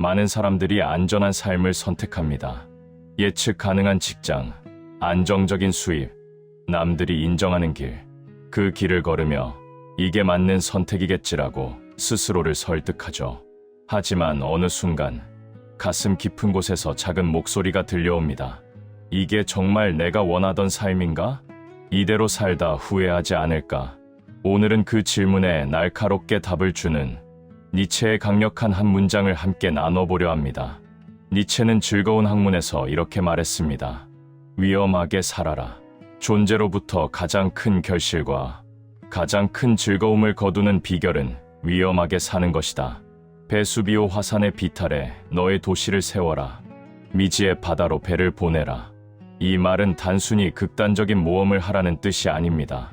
많은 사람들이 안전한 삶을 선택합니다. 예측 가능한 직장, 안정적인 수입, 남들이 인정하는 길, 그 길을 걸으며 이게 맞는 선택이겠지라고 스스로를 설득하죠. 하지만 어느 순간 가슴 깊은 곳에서 작은 목소리가 들려옵니다. 이게 정말 내가 원하던 삶인가? 이대로 살다 후회하지 않을까? 오늘은 그 질문에 날카롭게 답을 주는 니체의 강력한 한 문장을 함께 나눠보려 합니다. 니체는 즐거운 학문에서 이렇게 말했습니다. 위험하게 살아라. 존재로부터 가장 큰 결실과 가장 큰 즐거움을 거두는 비결은 위험하게 사는 것이다. 베수비오 화산의 비탈에 너의 도시를 세워라. 미지의 바다로 배를 보내라. 이 말은 단순히 극단적인 모험을 하라는 뜻이 아닙니다.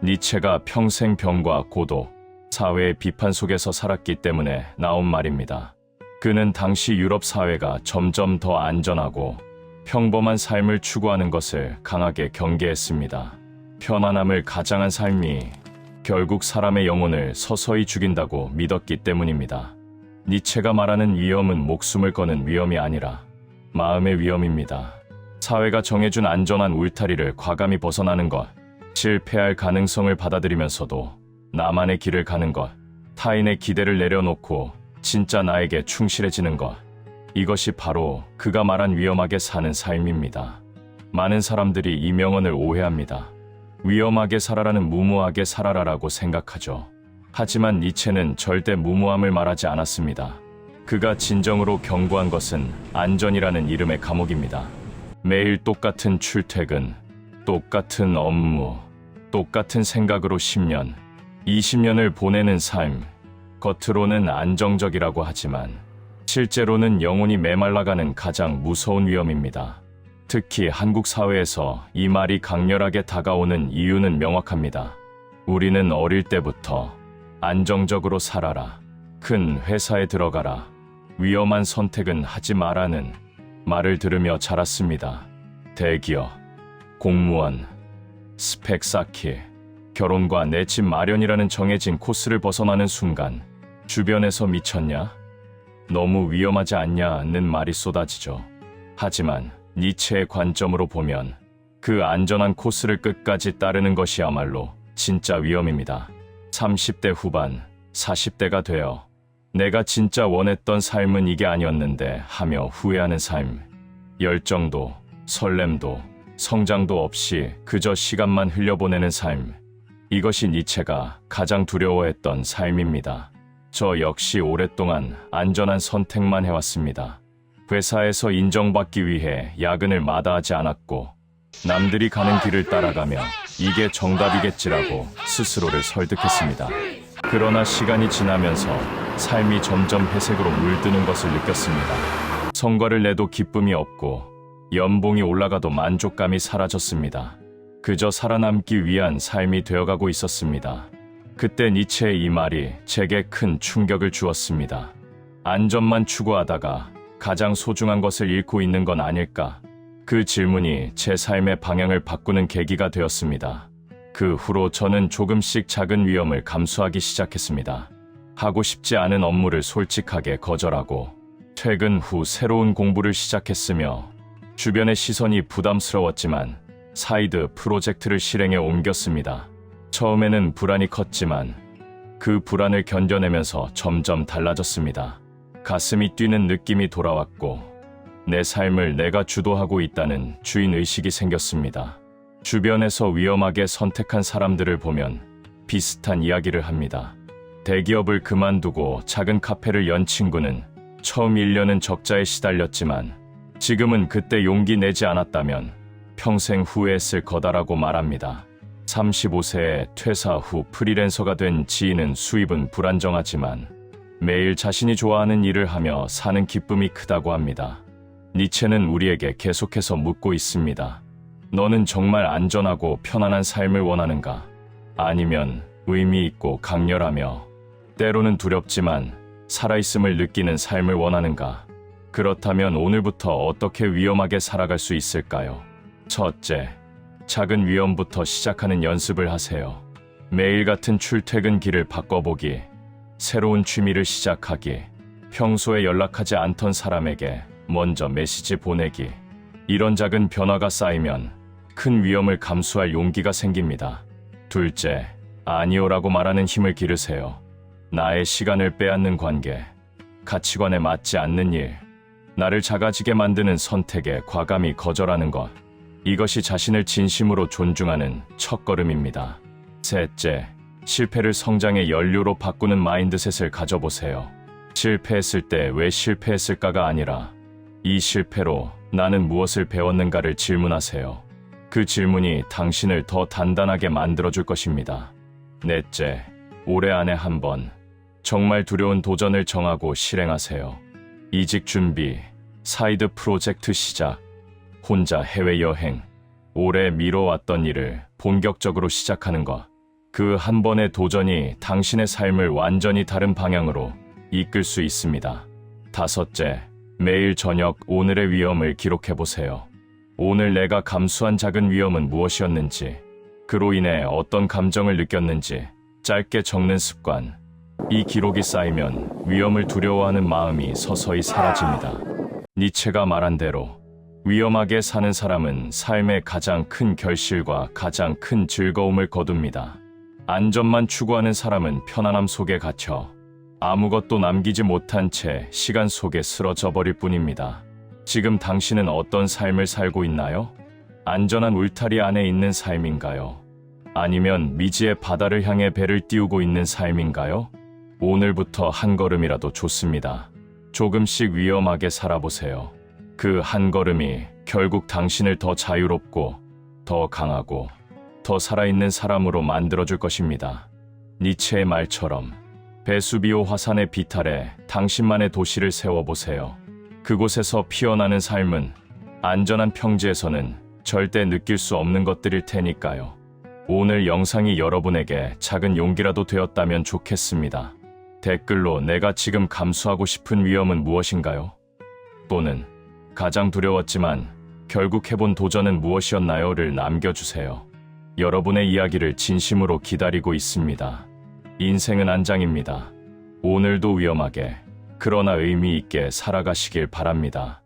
니체가 평생 병과 고독, 사회의 비판 속에서 살았기 때문에 나온 말입니다. 그는 당시 유럽 사회가 점점 더 안전하고 평범한 삶을 추구하는 것을 강하게 경계했습니다. 편안함을 가장한 삶이 결국 사람의 영혼을 서서히 죽인다고 믿었기 때문입니다. 니체가 말하는 위험은 목숨을 거는 위험이 아니라 마음의 위험입니다. 사회가 정해준 안전한 울타리를 과감히 벗어나는 것, 실패할 가능성을 받아들이면서도 나만의 길을 가는 것, 타인의 기대를 내려놓고 진짜 나에게 충실해지는 것, 이것이 바로 그가 말한 위험하게 사는 삶입니다. 많은 사람들이 이 명언을 오해합니다. 위험하게 살아라는 무모하게 살아라라고 생각하죠. 하지만 니체는 절대 무모함을 말하지 않았습니다. 그가 진정으로 경고한 것은 안전이라는 이름의 감옥입니다. 매일 똑같은 출퇴근, 똑같은 업무, 똑같은 생각으로 10년, 20년을 보내는 삶, 겉으로는 안정적이라고 하지만 실제로는 영혼이 메말라가는 가장 무서운 위험입니다. 특히 한국 사회에서 이 말이 강렬하게 다가오는 이유는 명확합니다. 우리는 어릴 때부터 안정적으로 살아라, 큰 회사에 들어가라, 위험한 선택은 하지 마라는 말을 들으며 자랐습니다. 대기업, 공무원, 스펙 쌓기, 결혼과 내 집 마련이라는 정해진 코스를 벗어나는 순간 주변에서 미쳤냐? 너무 위험하지 않냐는 말이 쏟아지죠. 하지만 니체의 관점으로 보면 그 안전한 코스를 끝까지 따르는 것이야말로 진짜 위험입니다. 30대 후반, 40대가 되어 내가 진짜 원했던 삶은 이게 아니었는데 하며 후회하는 삶. 열정도, 설렘도, 성장도 없이 그저 시간만 흘려보내는 삶. 이것이 니체가 가장 두려워했던 삶입니다. 저 역시 오랫동안 안전한 선택만 해왔습니다. 회사에서 인정받기 위해 야근을 마다하지 않았고 남들이 가는 길을 따라가며 이게 정답이겠지라고 스스로를 설득했습니다. 그러나 시간이 지나면서 삶이 점점 회색으로 물드는 것을 느꼈습니다. 성과를 내도 기쁨이 없고 연봉이 올라가도 만족감이 사라졌습니다. 그저 살아남기 위한 삶이 되어가고 있었습니다. 그때 니체의 이 말이 제게 큰 충격을 주었습니다. 안전만 추구하다가 가장 소중한 것을 잃고 있는 건 아닐까? 그 질문이 제 삶의 방향을 바꾸는 계기가 되었습니다. 그 후로 저는 조금씩 작은 위험을 감수하기 시작했습니다. 하고 싶지 않은 업무를 솔직하게 거절하고 퇴근 후 새로운 공부를 시작했으며 주변의 시선이 부담스러웠지만 사이드 프로젝트를 실행에 옮겼습니다. 처음에는 불안이 컸지만 그 불안을 견뎌내면서 점점 달라졌습니다. 가슴이 뛰는 느낌이 돌아왔고 내 삶을 내가 주도하고 있다는 주인의식이 생겼습니다. 주변에서 위험하게 선택한 사람들을 보면 비슷한 이야기를 합니다. 대기업을 그만두고 작은 카페를 연 친구는 처음 1년은 적자에 시달렸지만 지금은 그때 용기 내지 않았다면 평생 후회했을 거다라고 말합니다. 35세에 퇴사 후 프리랜서가 된 지인은 수입은 불안정하지만 매일 자신이 좋아하는 일을 하며 사는 기쁨이 크다고 합니다. 니체는 우리에게 계속해서 묻고 있습니다. 너는 정말 안전하고 편안한 삶을 원하는가? 아니면 의미 있고 강렬하며 때로는 두렵지만 살아있음을 느끼는 삶을 원하는가? 그렇다면 오늘부터 어떻게 위험하게 살아갈 수 있을까요? 첫째, 작은 위험부터 시작하는 연습을 하세요. 매일 같은 출퇴근 길을 바꿔보기, 새로운 취미를 시작하기, 평소에 연락하지 않던 사람에게 먼저 메시지 보내기. 이런 작은 변화가 쌓이면 큰 위험을 감수할 용기가 생깁니다. 둘째, 아니오라고 말하는 힘을 기르세요. 나의 시간을 빼앗는 관계, 가치관에 맞지 않는 일, 나를 작아지게 만드는 선택에 과감히 거절하는 것. 이것이 자신을 진심으로 존중하는 첫걸음입니다. 셋째, 실패를 성장의 연료로 바꾸는 마인드셋을 가져보세요. 실패했을 때 왜 실패했을까가 아니라 이 실패로 나는 무엇을 배웠는가를 질문하세요. 그 질문이 당신을 더 단단하게 만들어줄 것입니다. 넷째, 올해 안에 한 번 정말 두려운 도전을 정하고 실행하세요. 이직 준비, 사이드 프로젝트 시작, 혼자 해외여행, 오래 미뤄왔던 일을 본격적으로 시작하는 것. 그 한 번의 도전이 당신의 삶을 완전히 다른 방향으로 이끌 수 있습니다. 다섯째, 매일 저녁 오늘의 위험을 기록해보세요. 오늘 내가 감수한 작은 위험은 무엇이었는지, 그로 인해 어떤 감정을 느꼈는지 짧게 적는 습관. 이 기록이 쌓이면 위험을 두려워하는 마음이 서서히 사라집니다. 니체가 말한 대로 위험하게 사는 사람은 삶의 가장 큰 결실과 가장 큰 즐거움을 거둡니다. 안전만 추구하는 사람은 편안함 속에 갇혀 아무것도 남기지 못한 채 시간 속에 쓰러져 버릴 뿐입니다. 지금 당신은 어떤 삶을 살고 있나요? 안전한 울타리 안에 있는 삶인가요? 아니면 미지의 바다를 향해 배를 띄우고 있는 삶인가요? 오늘부터 한 걸음이라도 좋습니다. 조금씩 위험하게 살아보세요. 그 한 걸음이 결국 당신을 더 자유롭고, 더 강하고, 더 살아있는 사람으로 만들어줄 것입니다. 니체의 말처럼 베수비오 화산의 비탈에 당신만의 도시를 세워보세요. 그곳에서 피어나는 삶은 안전한 평지에서는 절대 느낄 수 없는 것들일 테니까요. 오늘 영상이 여러분에게 작은 용기라도 되었다면 좋겠습니다. 댓글로 내가 지금 감수하고 싶은 위험은 무엇인가요? 또는 가장 두려웠지만 결국 해본 도전은 무엇이었나요?를 남겨주세요. 여러분의 이야기를 진심으로 기다리고 있습니다. 인생은 한 장입니다. 오늘도 위험하게, 그러나 의미 있게 살아가시길 바랍니다.